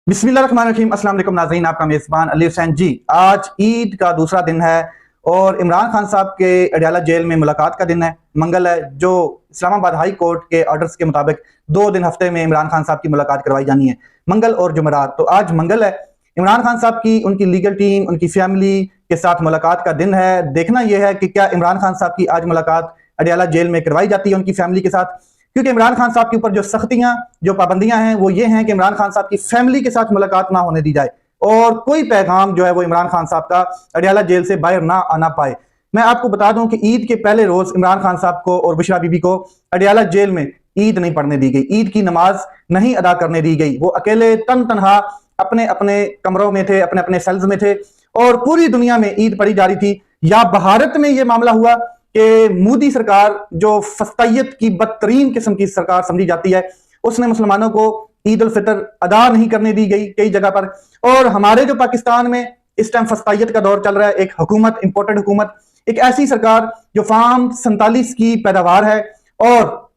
बिस्मिल्लाहिर्रहमानिर्रहीम। अस्सलाम वालेकुम नाज़रीन, आपका मेज़बान अली हुसैन जी। आज ईद का दूसरा दिन है और इमरान खान साहब के अडयाला जेल में मुलाकात का दिन है। मंगल है, जो इस्लामाबाद हाई कोर्ट के ऑर्डर्स के मुताबिक 2 दिन हफ्ते में इमरान खान साहब की मुलाकात करवाई जानी है, मंगल और जुमेरात। तो आज मंगल है, इमरान खान साहब की उनकी लीगल टीम, उनकी फैमिली के साथ मुलाकात का दिन है। देखना यह है कि क्या इमरान खान साहब की आज मुलाकात अडयाला जेल में करवाई जाती है उनकी फैमिली के साथ, क्योंकि इमरान खान साहब के ऊपर जो सख्तियां, जो पाबंदियां हैं वो ये हैं कि इमरान खान साहब की फैमिली के साथ मुलाकात ना होने दी जाए और कोई पैगाम जो है वो इमरान खान साहब का अडयाला जेल से बाहर ना आना पाए। मैं आपको बता दूं कि ईद के पहले रोज इमरान खान साहब को और बुशरा बीबी को अडयाला जेल में ईद नहीं पढ़ने दी गई, ईद की नमाज नहीं अदा करने दी गई। वो अकेले तनहा अपने अपने कमरों में थे, अपने अपने सेल्स में थे और पूरी दुनिया में ईद पढ़ी जा रही थी। या भारत में यह मामला हुआ कि मोदी सरकार, जो फस्तैयत की बदतरीन किस्म की सरकार समझी जाती है, उसने मुसलमानों को ईद उल फितर अदा नहीं करने दी गई कई जगह पर। और हमारे जो पाकिस्तान में इस टाइम फस्तैयत का दौर चल रहा है, एक हुकूमत, इंपोर्टेड हुकूमत, एक ऐसी सरकार जो फार्म 47 की पैदावार है और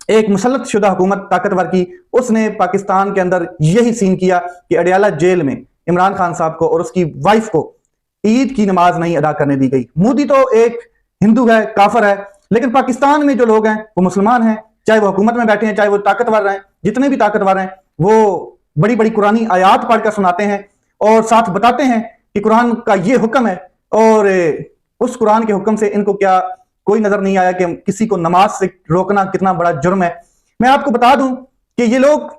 एक मुसल्लत शुदा हुकूमत ताकतवर की, उसने पाकिस्तान के अंदर यही सीन किया कि अडयाला जेल में इमरान खान साहब को और उसकी वाइफ को ईद की नमाज नहीं अदा करने दी गई। मोदी तो एक हिंदू है, काफर है, लेकिन पाकिस्तान में जो लोग हैं वो मुसलमान हैं, चाहे वो हुकूमत में बैठे हैं, चाहे वो ताकतवर हैं, जितने भी ताकतवर हैं वो बड़ी बड़ी कुरानी आयात पढ़कर सुनाते हैं और साथ बताते हैं कि कुरान का ये हुक्म है। और उस कुरान के हुक्म से इनको क्या कोई नजर नहीं आया कि किसी को नमाज से रोकना कितना बड़ा जुर्म है। मैं आपको बता दूं कि ये लोग,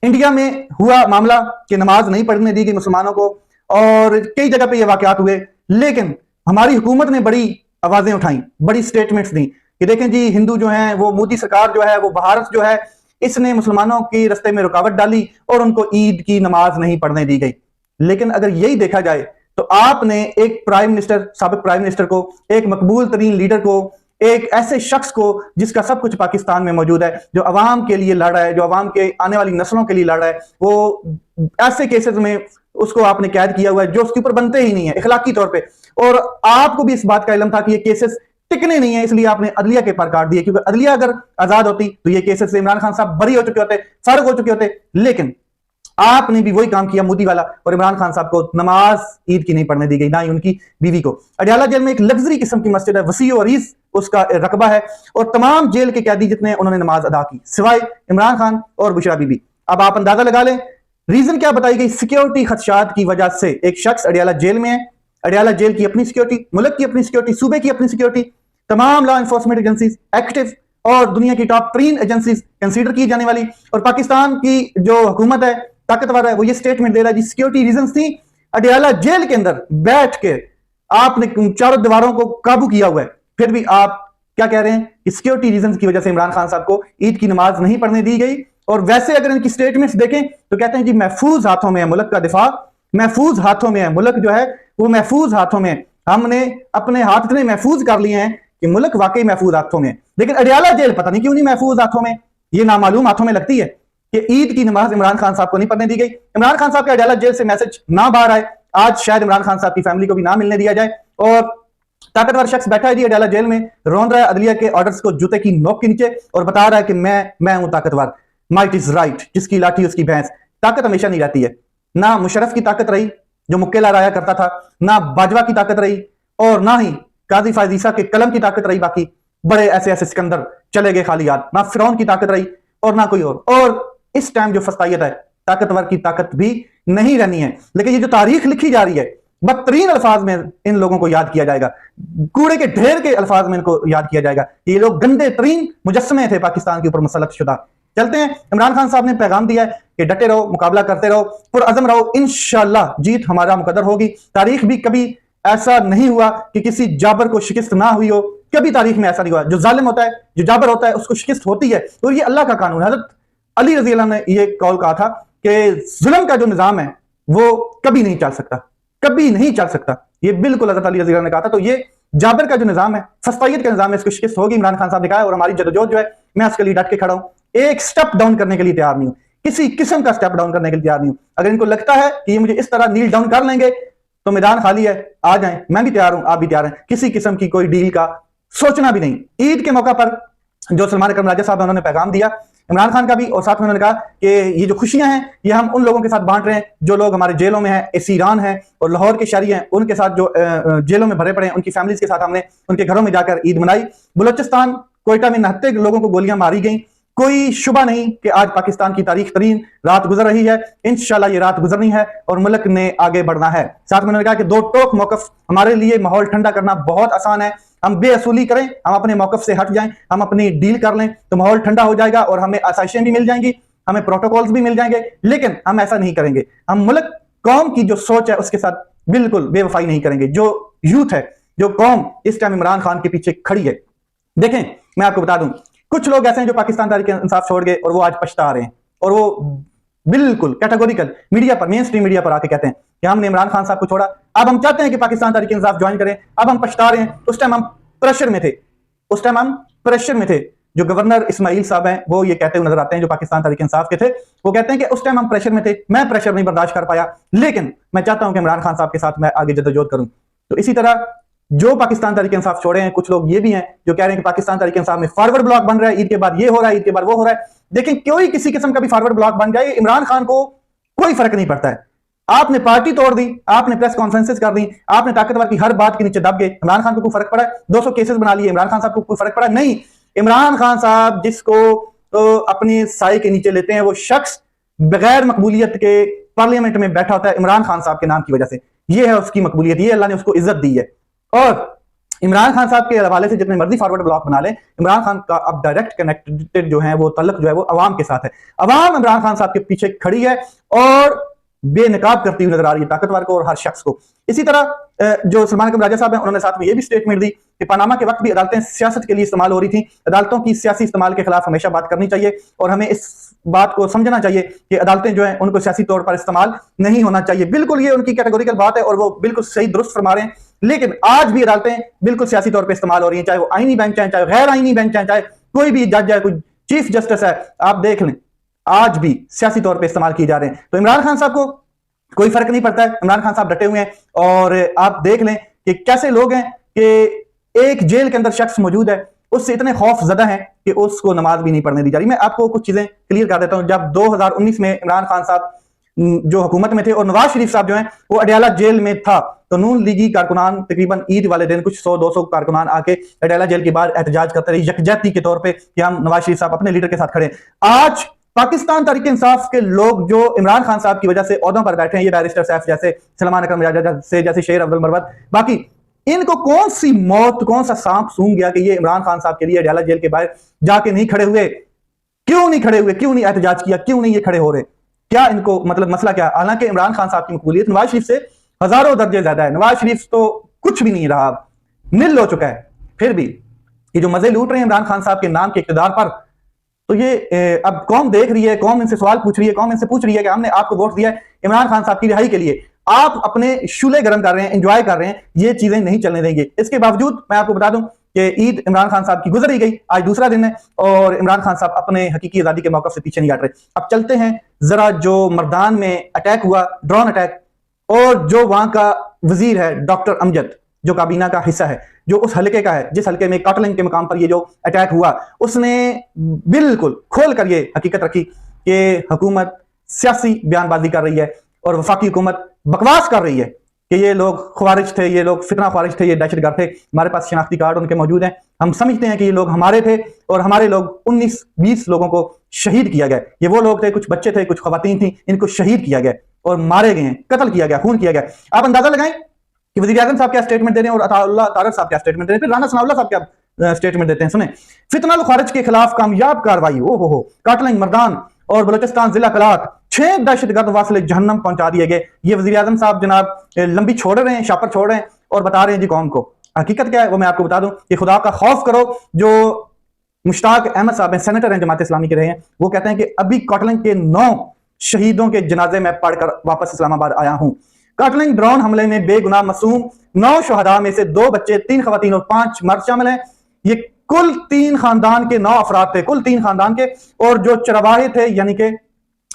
इंडिया में हुआ मामला कि नमाज नहीं पढ़ने दी गई मुसलमानों को और कई जगह पे ये वाकयात हुए, लेकिन हमारी हुकूमत ने बड़ी आवाजें उठाई, बड़ी स्टेटमेंट्स दी कि देखें जी, हिंदू जो है वो, मोदी सरकार जो है वो, भारत जो है, इसने मुसलमानों के रास्ते में रुकावट डाली और उनको ईद की नमाज नहीं पढ़ने दी गई। लेकिन अगर यही देखा जाए तो आपने एक प्राइम मिनिस्टर, साबिक प्राइम मिनिस्टर को, एक मकबूल तरीन लीडर को, एक ऐसे शख्स को जिसका सब कुछ पाकिस्तान में मौजूद है, जो अवाम के लिए लड़ रहा है, जो अवाम के आने वाली नस्लों के लिए लड़ रहा है, वो ऐसे केसेस में उसको आपने कैद किया हुआ है जो उसके ऊपर बनते ही नहीं है इखलाकी तौर पे। और आपको भी इस बात का इल्म था कि ये केसेस टिकने नहीं है, इसलिए आपने अदलिया के पर काट दिए, क्योंकि अदलिया अगर आजाद होती तो ये केसेस से इमरान खान साहब बरी हो चुके होते, फारूक हो चुके होते। लेकिन आपने भी वही काम किया मोदी वाला और इमरान खान साहब को नमाज ईद की नहीं पढ़ने दी गई, ना ही उनकी बीवी को। अडयाला जेल में एक लग्जरी किस्म की मस्जिद है, वसी और अरीज उसका रकबा है और तमाम जेल के कैदी जितने, उन्होंने नमाज अदा की सिवाय इमरान खान और बुशरा बीबी। अब आप अंदाजा लगा लें रीजन क्या बताई गई। सिक्योरिटी खदशात की वजह से एक शख्स अडयाला जेल में है। अडयाला जेल की अपनी सिक्योरिटी, मुल्क की अपनी सिक्योरिटी, सूबे की अपनी सिक्योरिटी, तमाम लॉ एनफोर्समेंट एजेंसीज एक्टिव और दुनिया की टॉप 3 एजेंसीज कंसीडर की जाने वाली, और पाकिस्तान की जो हुकूमत है, ताकतवर है, वो ये स्टेटमेंट दे रहा है जी सिक्योरिटी रीजन थी। अडयाला जेल के अंदर बैठ के आपने चारों दीवारों को काबू किया हुआ है, फिर भी आप क्या कह रहे हैं कि सिक्योरिटी रीजन की वजह से इमरान खान साहब को ईद की नमाज नहीं पढ़ने दी गई। और वैसे अगर इनकी स्टेटमेंट्स देखें तो कहते हैं जी महफूज हाथों में है मुल्क का दिफा, महफूज हाथों में है मुल्क, जो है वो महफूज हाथों में है। हमने अपने हाथ इतने महफूज कर लिए हैं कि मुल्क वाकई महफूज हाथों में है। लेकिन अडयाला जेल पता नहीं क्यों नहीं महफूज हाथों में, ये नामालूम हाथों में लगती है कि ईद की नमाज इमरान खान साहब को नहीं पढ़ने दी गई। इमरान खान साहब के अडयाला जेल से मैसेज ना बाहर आए, आज शायद इमरान खान साहब की फैमिली को भी ना मिलने दिया जाए। और ताकतवर शख्स बैठा है जी अडयाला जेल में, रोन रहा है अदलिया के ऑर्डर्स को जूते की नोक के नीचे और बता रहा है कि मैं हूं ताकतवर, माइट इज राइट, जिसकी लाठी उसकी भैंस। ताकत हमेशा नहीं रहती है, ना मुशर्रफ की ताकत रही जो मुक्के लहराया करता था, ना बाजवा की ताकत रही और ना ही काजी फायजीसा के कलम की ताकत रही। बाकी बड़े ऐसे ऐसे सिकंदर चले गए खाली याद, ना फिरौन की ताकत रही और ना कोई और इस टाइम जो फस्तायत है, ताकतवर की ताकत भी नहीं रहनी है। लेकिन ये जो तारीख लिखी जा रही है, बदतरीन अल्फाज में इन लोगों को याद किया जाएगा, कूड़े के ढेर के अल्फाज में इनको याद किया जाएगा। ये लोग गंदे तरीन मुजस्समे थे पाकिस्तान के ऊपर मुसल्लत शुदा। चलते हैं, इमरान खान साहब ने पैगाम दिया है कि डटे रहो, मुकाबला करते रहो, पुरअज़म रहो, इंशाअल्लाह जीत हमारा मुकद्दर होगी। तारीख भी कभी ऐसा नहीं हुआ कि किसी जाबर को शिकस्त ना हुई हो, कभी तारीख में ऐसा नहीं हुआ। जो जालिम होता है, जो जाबर होता है, उसको शिकस्त होती है और ये अल्लाह का कानून है। हज़रत अली रज़ी अल्लाह ने ये कौल कहा था कि जुल्म का जो निजाम है वो कभी नहीं चल सकता, कभी नहीं चल सकता। ये बिल्कुल हज़रत अली रज़ी अल्लाह ने कहा था। तो ये जाबर का जो निजाम है, फस्तायत का निजाम है, इसको शिकस्त होगी। इमरान खान साहब ने कहा और हमारी जदोजहद जो है, मैं उसके लिए डट के खड़ा हूं, एक स्टेप डाउन करने के लिए तैयार नहीं हूं, किसी किस्म का स्टेप डाउन करने के लिए तैयार नहीं हूं। अगर इनको लगता है कि ये मुझे इस तरह नील डाउन कर लेंगे तो मैदान खाली है, आ जाएं, मैं भी तैयार हूं, आप भी तैयार हैं। किसी किस्म की कोई डील का सोचना भी नहीं। ईद के मौका पर जो सलमान अकरम राजा साहब ने उन्होंने पैगाम दिया इमरान खान का भी, और साथ में उन्होंने कहा कि ये जो खुशियां हैं ये हम उन लोगों के साथ बांट रहे हैं जो लोग हमारे जेलों में हैं, एसीरान हैं और लाहौर के शहरी हैं, उनके साथ जो जेलों में भरे पड़े हैं, उनकी फैमिलीज के साथ हमने उनके घरों में जाकर ईद मनाई। बलोचिस्तान कोयटा में 69 लोगों को गोलियां मारी गई। कोई शुबा नहीं कि आज पाकिस्तान की तारीख तरीन रात गुजर रही है। इंशाल्लाह ये रात गुजरनी है और मुल्क ने आगे बढ़ना है। साथ में उन्होंने कहा कि दो टोक मौकफ हमारे लिए माहौल ठंडा करना बहुत आसान है। हम बेअसूली करें, हम अपने मौकफ से हट जाएं, हम अपनी डील कर लें तो माहौल ठंडा हो जाएगा और हमें आसाइशें भी मिल जाएंगी, हमें प्रोटोकॉल्स भी मिल जाएंगे। लेकिन हम ऐसा नहीं करेंगे। हम मुल्क कौम की जो सोच है उसके साथ बिल्कुल बेवफाई नहीं करेंगे। जो यूथ है, जो कौम इस टाइम इमरान खान के पीछे खड़ी है। देखें, मैं आपको बता दूं, कुछ लोग ऐसे हैं जो पाकिस्तान तहरीक इंसाफ छोड़ गए और वो आज पछता रहे हैं, और वो बिल्कुल कैटेगोरिकल मीडिया पर, मेन स्ट्रीम मीडिया पर आके कहते हैं कि हमने इमरान खान साहब को छोड़ा, अब हम चाहते हैं कि पाकिस्तान तहरीक इंसाफ ज्वाइन करें, अब हम पछता रहे हैं। उस टाइम हम प्रेशर में थे, उस टाइम हम प्रेशर में थे। जो गवर्नर इस्माइल साहब हैं वो ये कहते हुए नजर आते हैं, जो पाकिस्तान तहरीक इंसाफ के थे, वो कहते हैं कि उस टाइम हम प्रेशर में थे, मैं प्रेशर नहीं बर्दाश्त कर पाया, लेकिन मैं चाहता हूं कि इमरान खान साहब के साथ मैं आगे जद्दोजहद करूं। तो इसी तरह जो पाकिस्तान तहरीक इंसाफ छोड़े हैं, कुछ लोग ये भी हैं जो कह रहे हैं कि पाकिस्तान तहरीक इंसाफ में फॉरवर्ड ब्लॉक बन रहा है, ईद के बाद ये हो रहा है, ईद के बाद वो हो रहा है। देखें, कोई किसी किस्म का भी फॉरवर्ड ब्लॉक बन जाए, इमरान खान को कोई फर्क नहीं पड़ता है। आपने पार्टी तोड़ दी, आपने प्रेस कॉन्फ्रेंसेस कर दी, आपने ताकतवर की हर बात के नीचे दब गए, इमरान खान को कोई फर्क पड़ा है? 200 केसेस बना लिए, इमरान खान साहब को कोई फर्क पड़ा? नहीं। इमरान खान साहब जिसको अपनी साए के नीचे लेते हैं, वो शख्स बगैर मकबूलियत के पार्लियामेंट में बैठा होता है इमरान खान साहब के नाम की वजह से। ये है उसकी मकबूलियत, ये अल्लाह ने उसको इज्जत दी है। और इमरान खान साहब के हवाले से जितने मर्जी फॉरवर्ड ब्लॉक बना ले, इमरान खान का अब डायरेक्ट कनेक्टेड जो है वो तल्लुक जो है वो अवाम के साथ है। अवाम इमरान खान साहब के पीछे खड़ी है और बेनकाब करती हुई नजर आ रही है ताकतवर को और हर शख्स को। इसी तरह जो सलमान अकरम राजा साहब हैं, उन्होंने साथ में ये भी स्टेटमेंट दी कि पनामा के वक्त भी अदालतें सियासत के लिए इस्तेमाल हो रही थी। अदालतों की सियासी इस्तेमाल के खिलाफ हमेशा बात करनी चाहिए और हमें इस बात को समझना चाहिए कि अदालतें जो हैं उनको सियासी तौर पर इस्तेमाल नहीं होना चाहिए। बिल्कुल ये उनकी कैटेगोरिकल बात है और वो बिल्कुल सही दुरुस्त फरमा रहे हैं। लेकिन आज भी अदालतें बिल्कुल सियासी तौर पर इस्तेमाल हो रही हैं, चाहे वो आईनी बेंच है, चाहे गैर आईनी बेंच है, चाहे कोई भी जज है, कोई चीफ जस्टिस है, आप देख लें आज भी सियासी तौर पर इस्तेमाल किए जा रहे हैं। तो इमरान खान साहब को कोई फर्क नहीं पड़ता है, इमरान खान साहब डटे हुए हैं। और आप देख लें कि कैसे लोग हैं कि एक जेल के अंदर शख्स मौजूद है, उससे इतने खौफ ज़दा हैं कि उसको नमाज भी नहीं पढ़ने दी जा रही। मैं आपको कुछ चीजें क्लियर कर देता हूं। जब 2019 में इमरान खान साहब जो हुकूमत में थे और नवाज शरीफ साहब जो हैं वो अडयाला जेल में था, तो नून लीगी कारकुनान तकरीबन ईद वाले दिन कुछ 100-200 कारकुनान आके अडयाला जेल के बाहर एहतजाज करते रहे यकजहती के तौर पे कि हम नवाज शरीफ साहब अपने लीडर के साथ खड़े। आज पाकिस्तान तहरीक इंसाफ के लोग जो इमरान खान साहब की वजह से ओहदों पर बैठे हैं, ये बैरिस्टर साहब जैसे, सलमान अकरम राजा से जैसे, शेर अब्दुल मरवत, बाकी इनको कौन सी मौत, कौन सा सांप सूंघ गया कि ये इमरान खान साहब के लिए अडयाला जेल के बाहर जाके नहीं खड़े हुए? क्यों नहीं खड़े हुए? क्यों नहीं एहतजाज किया? क्यों नहीं ये खड़े हो रहे? क्या इनको मतलब मसला क्या? हालांकि इमरान खान साहब की मकबूलियत नवाज शरीफ से हजारों दर्जे ज्यादा है। नवाज शरीफ तो कुछ भी नहीं रहा, निल हो चुका है। फिर भी ये जो मजे लूट रहे हैं इमरान खान साहब के नाम के इक़्तिदार पर, तो ये अब कौम देख रही है, कौम इनसे सवाल पूछ रही है, कौम इनसे पूछ रही है कि हमने आपको वोट दिया है इमरान खान साहब की रिहाई के लिए, आप अपने शूले गर्म कर रहे हैं, एंजॉय कर रहे हैं, ये चीजें नहीं चलने देंगे। इसके बावजूद मैं आपको बता दूं कि ईद इमरान खान साहब की गुजर ही गई, आज दूसरा दिन है और इमरान खान साहब अपने हकीकी आजादी के मौके से पीछे नहीं हट रहे। अब चलते हैं जरा जो मर्दान में अटैक हुआ, ड्रोन अटैक, और जो वहां का वजीर है डॉक्टर अमजद, जो काबीना का हिस्सा है, जो उस हल्के का है, जिस हल्के में काटलिंग के मकाम पर ये जो अटैक हुआ, उसने बिल्कुल खोल कर ये हकीकत रखी कि हुकूमत सियासी बयानबाजी कर रही है और वफाकी हुकूमत बकवास कर रही है कि ये लोग ख्वारिज थे, ये लोग फितना ख्वारिज थे, ये दहशतगर्द थे। हमारे पास शनाख्ती कार्ड उनके मौजूद हैं, हम समझते हैं कि ये लोग हमारे थे और हमारे लोग 19-20 लोगों को शहीद किया गया। ये वो लोग थे, कुछ बच्चे थे, कुछ खवातीन थी, इनको शहीद किया गया और मारे गए हैं, कत्ल किया गया, खून किया गया। आप अंदाजा लगाएं कि वज़ीर आज़म साहब क्या स्टेटमेंट दे रहे हैं और अताउल्लाह तारक साहब क्या स्टेटमेंट दे रहे हैं, फिर राना सनाउल्लाह साहब क्या स्टेटमेंट देते हैं। सुने, फितना ख्वारिज के खिलाफ कामयाब कार्रवाई, ओ हो, काटलिंग, मर्दान और बलोचिस्तान जिला कलात 6 दहशतगर्द वासिले जहन्नम पहुंचा दिए गए। ये वज़ीर आज़म साहब जनाब लंबी छोड़ रहे हैं, शापर छोड़ रहे हैं और बता रहे हैं जी कौम को। हकीकत क्या है वो मैं आपको बता दूं कि खुदा का खौफ करो। जो मुश्ताक अहमद साहब हैं, सेनेटर हैं, जमात इस्लामी के रहे हैं, वो कहते हैं कि अभी काटलिंग के 9 शहीदों के जनाजे में पढ़कर वापस इस्लामाबाद आया हूं। काटलिंग ड्रोन हमले में बेगुनाह मासूम 9 शहदा में से 2 बच्चे, 3 खवातीन और 5 मर्द शामिल हैं। ये कुल 3 खानदान के 9 अफराद थे, कुल 3 खानदान के। और जो चरवाहे थे, यानी कि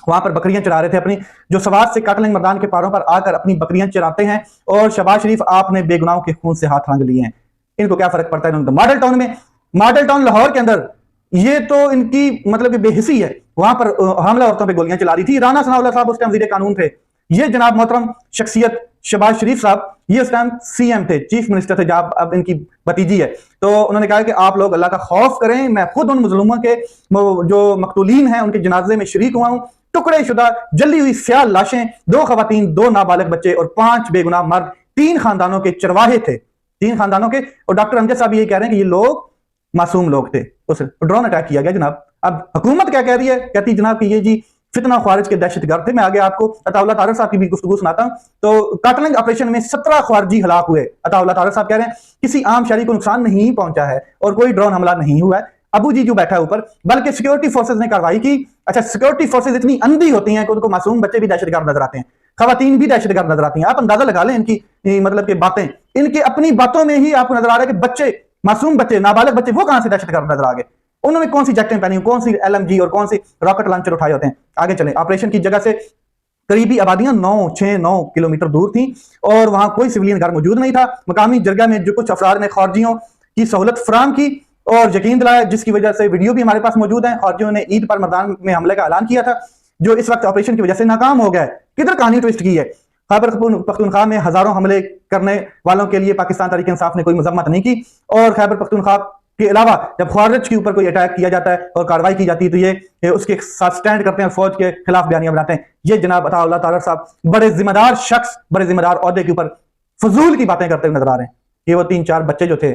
वहां पर बकरियां चरा रहे थे अपनी, जो सवार से काटलिंग मैदान के पारों पर आकर अपनी बकरियां चराते हैं, और शहबाज शरीफ आपने बेगुनाहों के खून से हाथ रंग लिए हैं। इनको क्या फर्क पड़ता है? मॉडल टाउन में, मॉडल टाउन लाहौर के अंदर ये तो इनकी मतलब कि बेहिसी है। वहां पर हमला औरतों पे गोलियां चला रही थी। राना सनाउल्लाह साहब उस टाइम वज़ीर कानून थे। ये जनाब मोहतरम शख्सियत शहबाज शरीफ साहब, ये उस टाइम सीएम थे, चीफ मिनिस्टर थे, जब अब इनकी भतीजी है। तो उन्होंने कहा कि आप लोग अल्लाह का खौफ करें, मैं खुद उन मुजलूमों के जो मकतूलीन हैं उनके जनाजे में शरीक हुआ हूं। टुकड़े शुदा जली हुई स्याल लाशें, 2 खवातीन, 2 नाबालिग बच्चे और 5 बेगुनाह मर्द, 3 खानदानों के चरवाहे थे, 3 खानदानों के। और डॉक्टर अमजद साहब ये कह रहे हैं कि ये लोग मासूम लोग थे। उस ड्रोन अटैक किया गया जनाब। अब हुकूमत क्या कह रही है? कहती जनाब कि ये जी फितना ख्वारिज के दहशतगर्द थे। मैं आगे आपको अताउल्लाह तारक साहब की भी गुफ्तगू सुनाता हूं। तो काटलिंग ऑपरेशन में 17 ख्वारिजी हलाक हुए। अताउल्लाह तारक साहब कह रहे हैं किसी आम शहरी को नुकसान नहीं पहुंचा है और कोई ड्रोन हमला नहीं हुआ है। अबू जी जो बैठा है ऊपर, बल्कि सिक्योरिटी फोर्सेज ने कार्रवाई की। अच्छा, सिक्योरिटी फोर्सेज इतनी अंधी होती हैं कि उनको मासूम बच्चे भी दहशतगर्द नजर आते हैं, खवातीन भी दहशतगर्द नजर आती हैं। आप अंदाजा लगा लें इनकी मतलब कि बातें, इनके अपनी बातों में ही आपको नजर आ रहा है कि बच्चे, मासूम बच्चे, नाबालिग बच्चे, वो कहां से दहशतगर्द नजर आ गए? उन्होंने कौन सी जैकेटें पहनी, कौन सी एलएमजी और कौन सी रॉकेट लॉन्चर उठाए होते हैं? आगे चलें। ऑपरेशन की जगह से करीबी आबादियां 9 किलोमीटर दूर थी और वहां कोई सिविलियन घर मौजूद नहीं था। मकामी जरगा में जो कुछ अफराद ने खारजियों की सहूलत फराम की और यकीन दिलाया, जिसकी वजह से वीडियो भी हमारे पास मौजूद है। खारजियों ने ईद पर मैदान में हमले का ऐलान किया था, जो इस वक्त ऑपरेशन की वजह से नाकाम हो गया है। किधर कहानी ट्विस्ट की है? खैबर पख्तूनख्वा में हजारों हमले करने वालों के लिए पाकिस्तान तहरीक इंसाफ ने कोई मजम्मत नहीं की। और खैबर पख्तूनख्वा के अलावा जब ख्वारिज के ऊपर कोई अटैक किया जाता है और कार्रवाई की जाती है तो ये उसके साथ स्टैंड करते हैं, फौज के खिलाफ बयानियां बनाते हैं। ये जनाब अताउल्लाह तारक साहब बड़े जिम्मेदार शख्स, बड़े जिम्मेदार ओहदे के ऊपर फजूल की बातें करते हुए नजर आ रहे हैं। ये वो 3-4 बच्चे जो थे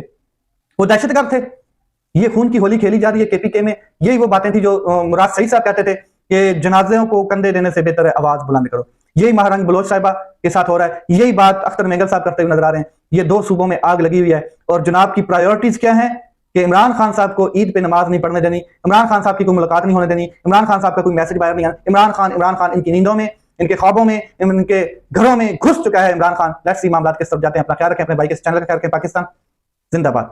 वो दहशतगर्द थे। ये खून की होली खेली जा रही है केपीके में। यही वो बातें थी जो मुराद सईद साहब कहते थे कि जनाज़ों को कंधे देने से बेहतर है आवाज बुलंद करो। यही महारानी बलोच साहिबा के साथ हो रहा है। यही बात अख्तर मेंगल साहब करते हुए नजर आ रहे हैं। ये 2 सूबों में आग लगी हुई है और जनाब की प्रायोरिटीज क्या है कि इमरान खान साहब को ईद पे नमाज नहीं पढ़ने देनी, इमरान खान साहब की कोई मुलाकात नहीं होने देनी, इमरान खान साहब का कोई मैसेज बाहर नहीं आना। इमरान खान इनकी नींदों में, इनके ख्वाबों में, इनके घरों में घुस चुका है इमरान खान। लेट्स सी मामला किस तरफ जाते हैं। अपना ख्याल रखें, अपने भाई के चैनल का ख्याल रखें। पाकिस्तान जिंदाबाद।